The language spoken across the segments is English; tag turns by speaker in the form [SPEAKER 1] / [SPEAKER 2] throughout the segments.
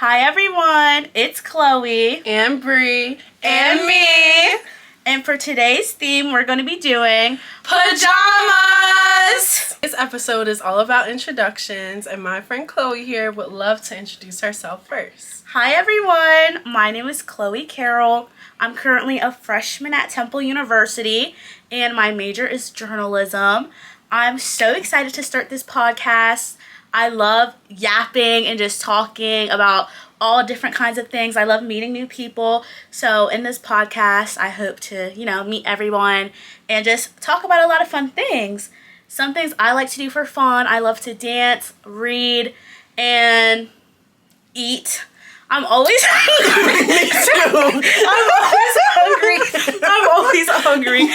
[SPEAKER 1] Hi everyone, it's Chloe
[SPEAKER 2] and Bree
[SPEAKER 1] and me. And for today's theme, we're going to be doing pajamas.
[SPEAKER 2] This episode is all about introductions, and my friend Chloe here would love to introduce herself first.
[SPEAKER 1] Hi everyone, my name is Chloe Carroll. I'm currently a freshman at Temple University, and my major is journalism. I'm so excited to start this podcast. I love yapping and just talking about all different kinds of things. I love meeting new people. So in this podcast, I hope to, meet everyone and just talk about a lot of fun things. Some things I like to do for fun. I love to dance, read, and eat. I'm always hungry. Me too. I'm always hungry.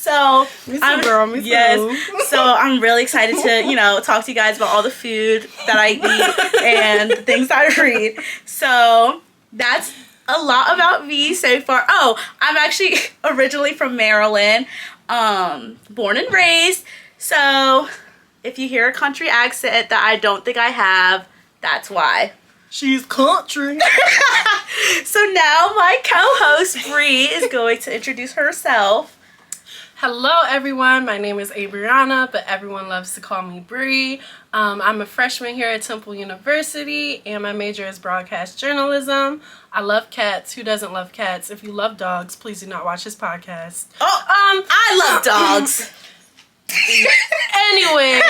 [SPEAKER 1] So
[SPEAKER 2] Me too, girl. Me too.
[SPEAKER 1] Yes. So I'm really excited to, talk to you guys about all the food that I eat and the things that I read. So that's a lot about me so far. Oh, I'm actually originally from Maryland, born and raised. So if you hear a country accent that I don't think I have, that's why.
[SPEAKER 2] She's country.
[SPEAKER 1] So now my co-host Bree is going to introduce herself.
[SPEAKER 2] Hello everyone, my name is Abriana, but everyone loves to call me Bree. I'm a freshman here at Temple University, and my major is broadcast journalism. I love cats. Who doesn't love cats? If you love dogs, please do not watch this podcast.
[SPEAKER 1] I love dogs.
[SPEAKER 2] Anyways,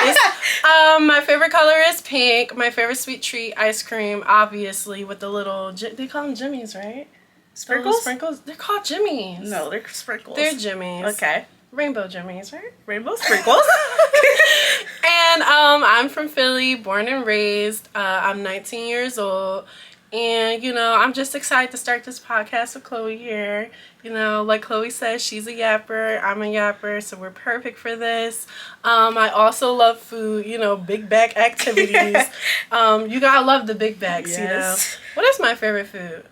[SPEAKER 2] my favorite color is pink. My favorite sweet treat, ice cream, obviously, with the little, they call them Jimmies, right?
[SPEAKER 1] Sprinkles?
[SPEAKER 2] Sprinkles? They're called Jimmies.
[SPEAKER 1] No, they're sprinkles.
[SPEAKER 2] They're Jimmies.
[SPEAKER 1] Okay.
[SPEAKER 2] Rainbow Jimmies, right?
[SPEAKER 1] Rainbow sprinkles.
[SPEAKER 2] And I'm from Philly, born and raised. I'm 19 years old. And, I'm just excited to start this podcast with Chloe here. Like Chloe says, she's a yapper. I'm a yapper, so we're perfect for this. I also love food, big back activities. You gotta love the big backs,
[SPEAKER 1] Yes.
[SPEAKER 2] What is my favorite food?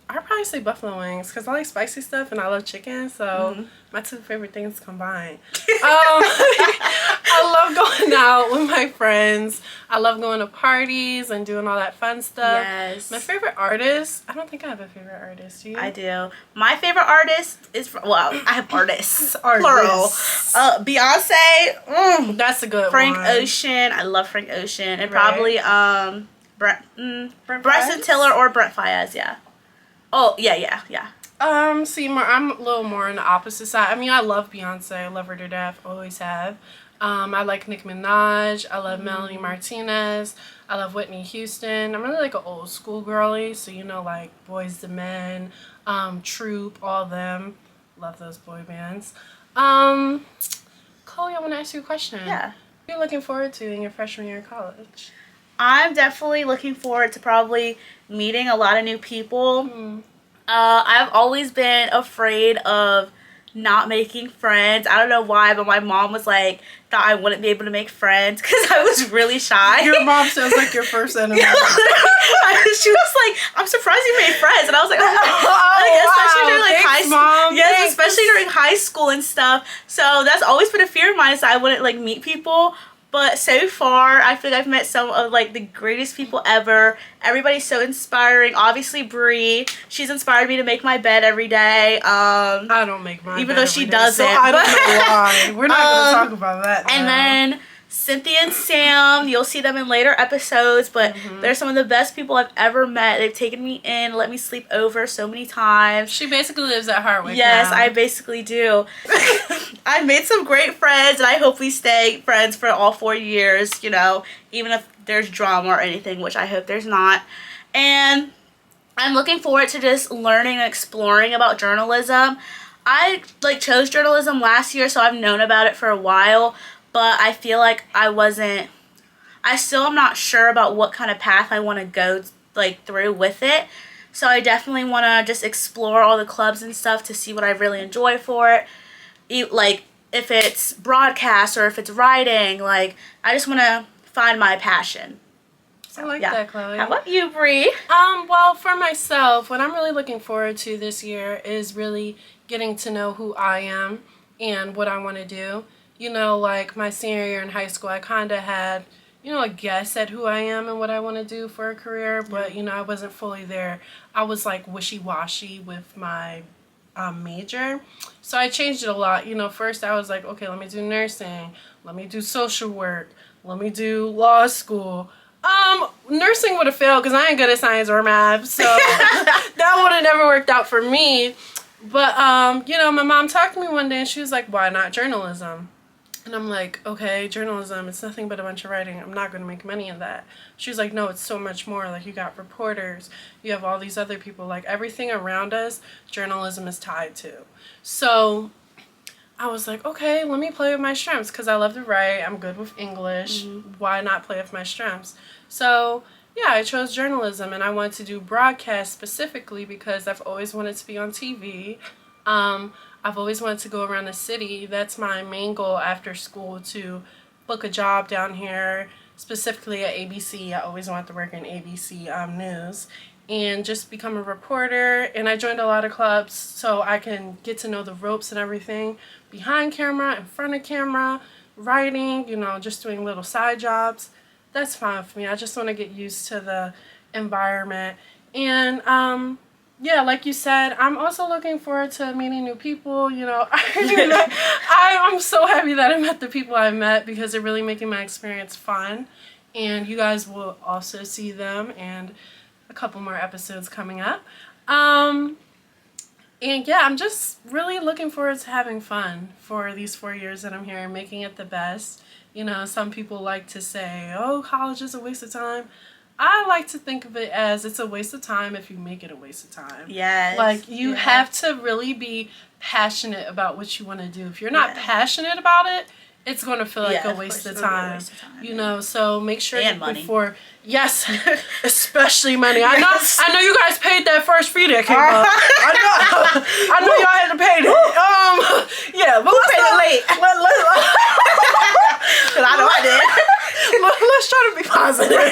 [SPEAKER 2] I'd probably say buffalo wings because I like spicy stuff and I love chicken, so my two favorite things combined. I love going out with my friends. I love going to parties and doing all that fun stuff.
[SPEAKER 1] Yes.
[SPEAKER 2] My favorite artist, I don't think I have a favorite artist. Do you?
[SPEAKER 1] I do. My favorite artist is, I have artists.
[SPEAKER 2] Artists.
[SPEAKER 1] Plural. Beyonce.
[SPEAKER 2] That's a good
[SPEAKER 1] Frank
[SPEAKER 2] one.
[SPEAKER 1] Ocean. I love Frank Ocean. And
[SPEAKER 2] Right.
[SPEAKER 1] probably Bryson
[SPEAKER 2] Fayez?
[SPEAKER 1] Tiller or Brent Fayez, yeah. Oh, yeah.
[SPEAKER 2] See, I'm a little more on the opposite side. I mean, I love Beyonce. I love her to death. Always have. I like Nicki Minaj. I love Melanie Martinez. I love Whitney Houston. I'm really like an old school girly. So, like Boyz II Men, Troop, all them. Love those boy bands. Chloe, I want to ask you a question.
[SPEAKER 1] Yeah.
[SPEAKER 2] What are you looking forward to in your freshman year of college?
[SPEAKER 1] I'm definitely looking forward to probably meeting a lot of new people. I've always been afraid of not making friends. I don't know why, but my mom was like, thought I wouldn't be able to make friends because I was really shy.
[SPEAKER 2] Your mom sounds like your first enemy.
[SPEAKER 1] She was like, I'm surprised you made friends. And I was like, especially during like
[SPEAKER 2] Thanks, Mom.
[SPEAKER 1] Yes,
[SPEAKER 2] Thanks.
[SPEAKER 1] especially during high school and stuff. So that's always been a fear of mine, is that I wouldn't like meet people. But so far, I feel like I've met some of like the greatest people ever. Everybody's so inspiring. Obviously, Bree, she's inspired me to make my bed every day.
[SPEAKER 2] I don't make mine,
[SPEAKER 1] even though she doesn't.
[SPEAKER 2] So I don't know why. We're not going to talk about that now.
[SPEAKER 1] And then Cynthia and Sam, you'll see them in later episodes, but they're some of the best people I've ever met. They've taken me in, let me sleep over so many times.
[SPEAKER 2] She basically lives at Hardwick.
[SPEAKER 1] Yes,
[SPEAKER 2] now.
[SPEAKER 1] I basically do. I've made some great friends, and I hope we stay friends for all 4 years, even if there's drama or anything, which I hope there's not. And I'm looking forward to just learning and exploring about journalism. I chose journalism last year, so I've known about it for a while, but I feel like I still am not sure about what kind of path I want to go through with it. So I definitely want to just explore all the clubs and stuff to see what I really enjoy for it. If it's broadcast or if it's writing, I just want to find my passion.
[SPEAKER 2] I like that, Chloe.
[SPEAKER 1] How about you, Bree?
[SPEAKER 2] Well, for myself, what I'm really looking forward to this year is really getting to know who I am and what I want to do. My senior year in high school, I kind of had, a guess at who I am and what I want to do for a career, but, I wasn't fully there. I was, like, wishy-washy with my major. So I changed it a lot. First I was like, okay, let me do nursing. Let me do social work. Let me do law school. Nursing would have failed because I ain't good at science or math. So that would have never worked out for me. But, my mom talked to me one day and she was like, why not journalism? And I'm like, okay, journalism, it's nothing but a bunch of writing. I'm not going to make money in that. She was like, no, it's so much more. Like, you got reporters. You have all these other people. Like, everything around us, journalism is tied to. So I was like, okay, let me play with my strengths because I love to write. I'm good with English. Why not play with my strengths? So, yeah, I chose journalism, and I wanted to do broadcast specifically because I've always wanted to be on TV. I've always wanted to go around the city. That's my main goal after school, to book a job down here, specifically at ABC. I always wanted to work in ABC News and just become a reporter. And I joined a lot of clubs so I can get to know the ropes and everything behind camera, in front of camera, writing, just doing little side jobs. That's fine for me. I just want to get used to the environment. And yeah, like you said, I'm also looking forward to meeting new people. I'm so happy that I met the people I met because they're really making my experience fun. And you guys will also see them and a couple more episodes coming up. And yeah, I'm just really looking forward to having fun for these 4 years that I'm here and making it the best. Some people like to say, oh, college is a waste of time. I like to think of it as it's a waste of time if you make it a waste of time.
[SPEAKER 1] Yes.
[SPEAKER 2] Like, you have to really be passionate about what you want to do. If you're not passionate about it, it's going to feel like a waste of time. So make sure
[SPEAKER 1] and money.
[SPEAKER 2] Before, yes, especially money. I know you guys paid that first fee that came up. I know y'all had to pay that. Yeah, but let's
[SPEAKER 1] paid it late. Because I know I did.
[SPEAKER 2] Let's try to be positive. All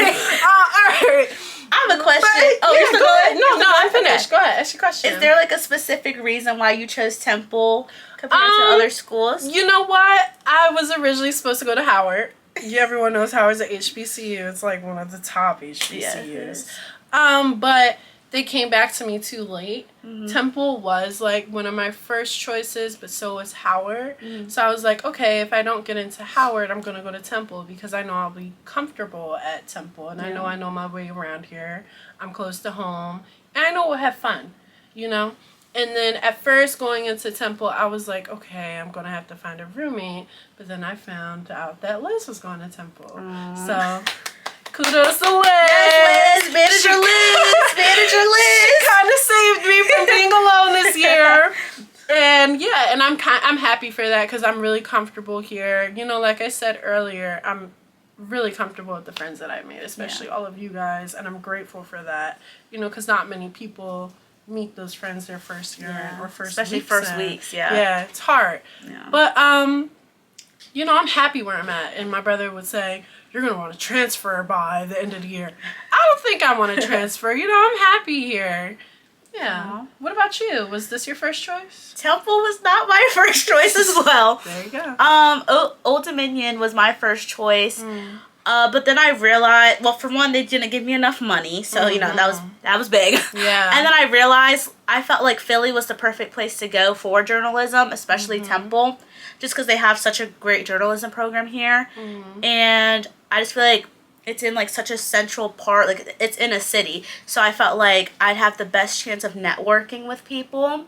[SPEAKER 2] right.
[SPEAKER 1] I have a question.
[SPEAKER 2] Yeah, go ahead. No, I'm finished. Okay. Go ahead. Ask your question.
[SPEAKER 1] Is there like a specific reason why you chose Temple compared to other schools?
[SPEAKER 2] You know what? I was originally supposed to go to Howard. Everyone knows Howard's an HBCU. It's like one of the top HBCUs. But they came back to me too late. Temple was like one of my first choices, but so was Howard. So I was like, okay, if I don't get into Howard, I'm going to go to Temple because I know I'll be comfortable at Temple. And I know my way around here. I'm close to home. And I know we'll have fun, And then at first going into Temple, I was like, okay, I'm going to have to find a roommate. But then I found out that Liz was going to Temple. So kudos to Liz.
[SPEAKER 1] Yes, Liz. Manager Liz. Manager Liz.
[SPEAKER 2] She kind of saved me from being alone this year. And yeah, and I'm happy for that because I'm really comfortable here. Like I said earlier, I'm really comfortable with the friends that I made, especially all of you guys. And I'm grateful for that, because not many people meet those friends their first year or first
[SPEAKER 1] especially
[SPEAKER 2] weeks
[SPEAKER 1] first
[SPEAKER 2] in.
[SPEAKER 1] weeks.
[SPEAKER 2] Yeah, it's hard.
[SPEAKER 1] Yeah.
[SPEAKER 2] But I'm happy where I'm at. And my brother would say, you're going to want to transfer by the end of the year. I don't think I want to transfer. I'm happy here. Yeah. What about you? Was this your first choice?
[SPEAKER 1] Temple was not my first choice as well.
[SPEAKER 2] There you go.
[SPEAKER 1] Old Dominion was my first choice. But then I realized, well, for one, they didn't give me enough money, so that was big.
[SPEAKER 2] Yeah.
[SPEAKER 1] And then I realized I felt like Philly was the perfect place to go for journalism, especially Temple, just because they have such a great journalism program here. And I just feel like it's in like such a central part, like it's in a city, so I felt like I'd have the best chance of networking with people.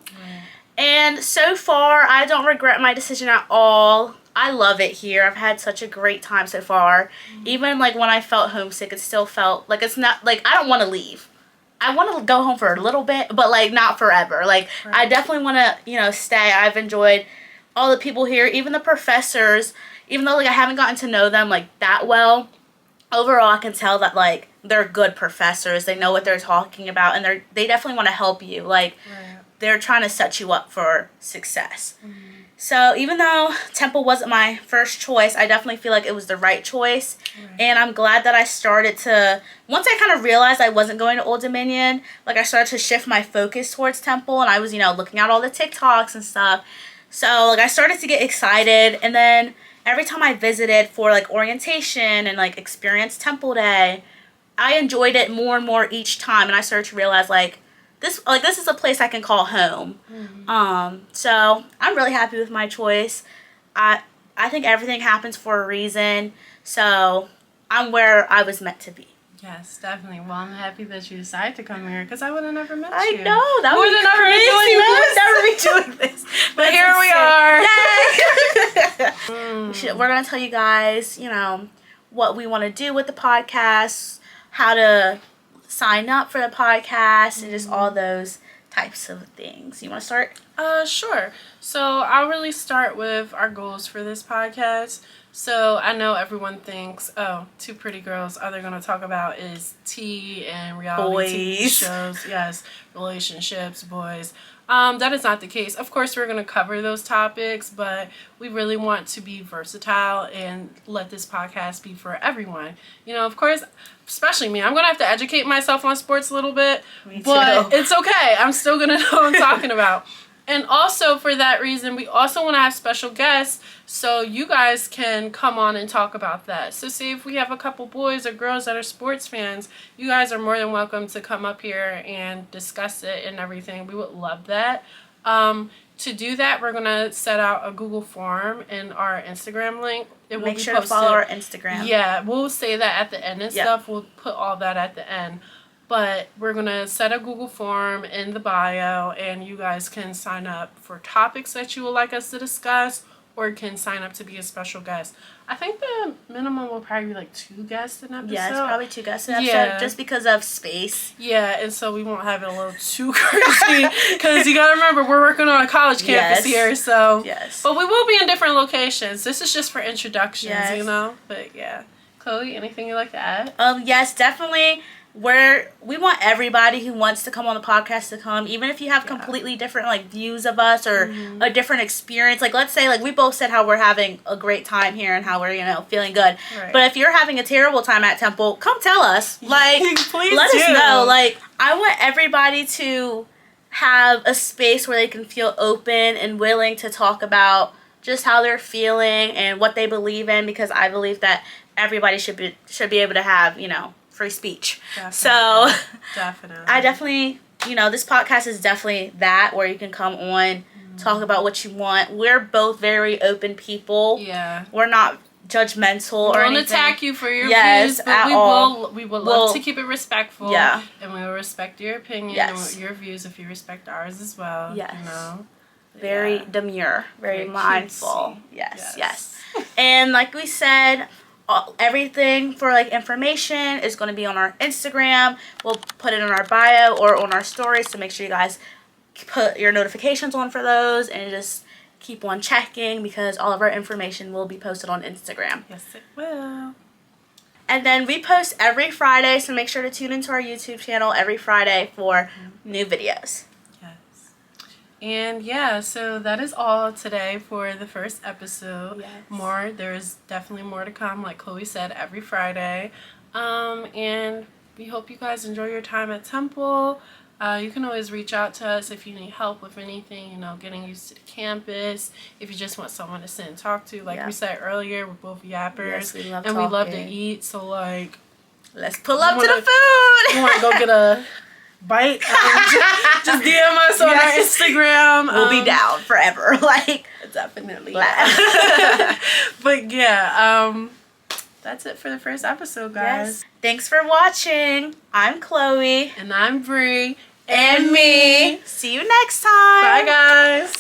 [SPEAKER 1] And so far, I don't regret my decision at all. I love it here. I've had such a great time so far. Even like when I felt homesick, it still felt like it's not like I don't want to leave. I want to go home for a little bit, but like not forever. Like I definitely want to, stay. I've enjoyed all the people here, even the professors, even though like I haven't gotten to know them like that well. Overall, I can tell that like they're good professors. They know what they're talking about, and they definitely want to help you. Like they're trying to set you up for success. So even though Temple wasn't my first choice, I definitely feel like it was the right choice. And I'm glad that I started to, once I kind of realized I wasn't going to Old Dominion, like I started to shift my focus towards Temple, and I was, looking at all the TikToks and stuff. So like I started to get excited, and then every time I visited for like orientation and like experience Temple Day, I enjoyed it more and more each time, and I started to realize like this is a place I can call home. So I'm really happy with my choice. I think everything happens for a reason, so I'm where I was meant to be.
[SPEAKER 2] Yes, definitely. Well, I'm happy that you decided to come here because I would have never met
[SPEAKER 1] I
[SPEAKER 2] you.
[SPEAKER 1] know, that
[SPEAKER 2] would
[SPEAKER 1] would
[SPEAKER 2] never be doing this.
[SPEAKER 1] But
[SPEAKER 2] here we are.
[SPEAKER 1] We're going to tell you guys, what we want to do with the podcast, how to sign up for the podcast, and just all those types of things. You want to start?
[SPEAKER 2] Sure. So I'll really start with our goals for this podcast. So I know everyone thinks, oh, two pretty girls, all they're going to talk about is tea and reality TV shows. Yes, relationships, boys. That is not the case. Of course, we're going to cover those topics, but we really want to be versatile and let this podcast be for everyone. Of course, especially me. I'm going to have to educate myself on sports a little bit, but it's okay. I'm still going to know what I'm talking about. And also, for that reason, we also want to have special guests so you guys can come on and talk about that. So say if we have a couple boys or girls that are sports fans, you guys are more than welcome to come up here and discuss it and everything. We would love that. To do that, we're going to set out a Google form in our Instagram link.
[SPEAKER 1] Make sure to follow our Instagram.
[SPEAKER 2] Yeah, we'll say that at the end and stuff. We'll put all that at the end. But we're going to set a Google form in the bio, and you guys can sign up for topics that you would like us to discuss, or can sign up to be a special guest. I think the minimum will probably be like 2 guests an episode.
[SPEAKER 1] Yeah, it's probably 2 guests an episode, just because of space.
[SPEAKER 2] Yeah, and so we won't have it a little too crazy, because you got to remember, we're working on a college campus here, so.
[SPEAKER 1] Yes.
[SPEAKER 2] But we will be in different locations. This is just for introductions, But yeah. Chloe, anything you'd like to add?
[SPEAKER 1] Yes, definitely. We want everybody who wants to come on the podcast to come, even if you have completely different views of us or a different experience. Let's say we both said how we're having a great time here and how we're feeling good.
[SPEAKER 2] Right.
[SPEAKER 1] But if you're having a terrible time at Temple, come tell us.
[SPEAKER 2] Please
[SPEAKER 1] let us know. I want everybody to have a space where they can feel open and willing to talk about just how they're feeling and what they believe in, because I believe that everybody should be able to have free speech.
[SPEAKER 2] Definitely.
[SPEAKER 1] So
[SPEAKER 2] definitely.
[SPEAKER 1] I definitely, this podcast is definitely that, where you can come on, talk about what you want. We're both very open people.
[SPEAKER 2] Yeah.
[SPEAKER 1] We're not judgmental or anything.
[SPEAKER 2] We won't attack you for your views, but we will love to keep it respectful.
[SPEAKER 1] Yeah.
[SPEAKER 2] And we will respect your opinion and your views if you respect ours as well.
[SPEAKER 1] Yes.
[SPEAKER 2] Very
[SPEAKER 1] demure, very mindful.
[SPEAKER 2] Cutesy.
[SPEAKER 1] Yes. And like we said, everything for information is going to be on our Instagram. We'll put it in our bio or on our stories, so make sure you guys put your notifications on for those and just keep on checking, because all of our information will be posted on Instagram.
[SPEAKER 2] Yes, it will.
[SPEAKER 1] And then we post every Friday, so make sure to tune into our YouTube channel every Friday for new videos.
[SPEAKER 2] And so that is all today for the first episode.
[SPEAKER 1] Yes.
[SPEAKER 2] There's definitely more to come, like Chloe said, every Friday. And we hope you guys enjoy your time at Temple. You can always reach out to us if you need help with anything, getting used to the campus. If you just want someone to sit and talk to, we said earlier, we're both yappers.
[SPEAKER 1] Yes, we love
[SPEAKER 2] and
[SPEAKER 1] talking.
[SPEAKER 2] we love to eat, so
[SPEAKER 1] let's pull up to the food.
[SPEAKER 2] You want to go get a bite? Just DM us on our Instagram.
[SPEAKER 1] We'll be down forever.
[SPEAKER 2] Definitely. But that's it for the first episode, guys.
[SPEAKER 1] Yes. Thanks for watching. I'm Chloe.
[SPEAKER 2] And I'm Bree.
[SPEAKER 1] And me. See you next time.
[SPEAKER 2] Bye, guys.